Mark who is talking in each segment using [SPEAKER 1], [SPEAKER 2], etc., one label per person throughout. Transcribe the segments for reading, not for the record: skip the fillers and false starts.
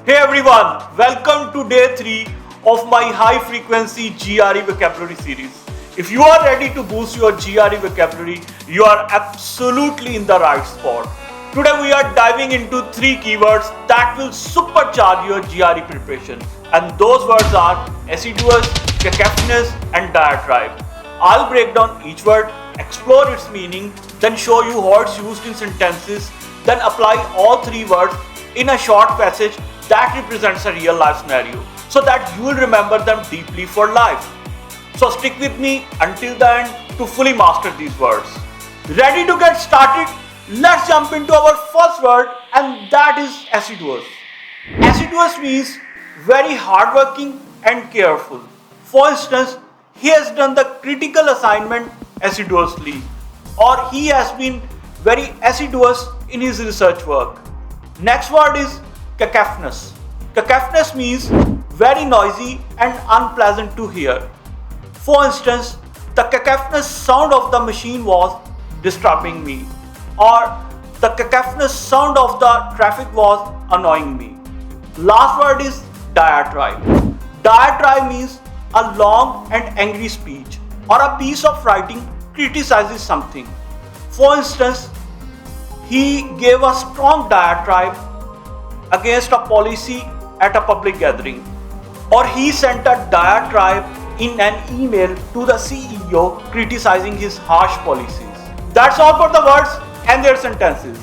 [SPEAKER 1] Hey everyone, welcome to day 3 of my high frequency GRE vocabulary series. If you are ready to boost your GRE vocabulary, you are absolutely in the right spot. Today we are diving into 3 keywords that will supercharge your GRE preparation, and those words are assiduous, cacophonous and diatribe. I'll break down each word, explore its meaning, then show you how it's used in sentences, then apply all 3 words in a short passage that represents a real life scenario so that you will remember them deeply for life. So stick with me until the end to fully master these words. Ready to get started? Let's jump into our first word, and that is assiduous. Assiduous means very hardworking and careful. For instance, he has done the critical assignment assiduously, or he has been very assiduous in his research work. Next word is cacophonous. Cacophonous means very noisy and unpleasant to hear. For instance, the cacophonous sound of the machine was disturbing me, or the cacophonous sound of the traffic was annoying me. Last word is diatribe. Diatribe means a long and angry speech or a piece of writing criticizes something. For instance, he gave a strong diatribe against a policy at a public gathering, or he sent a diatribe in an email to the CEO criticizing his harsh policies. That's all for the words and their sentences.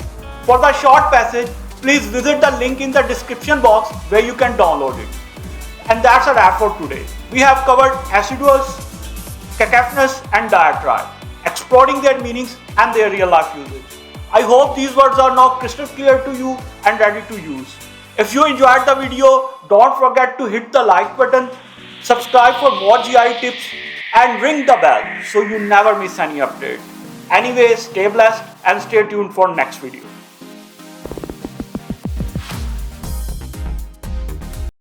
[SPEAKER 1] For the short passage, please visit the link in the description box where you can download it. And that's a wrap for today. We have covered assiduous, cacophonous and diatribe, exploring their meanings and their real life usage. I hope these words are now crystal clear to you and ready to use. If you enjoyed the video, don't forget to hit the like button, subscribe for more GRE tips and ring the bell so you never miss any update. Anyway, stay blessed and stay tuned for next video.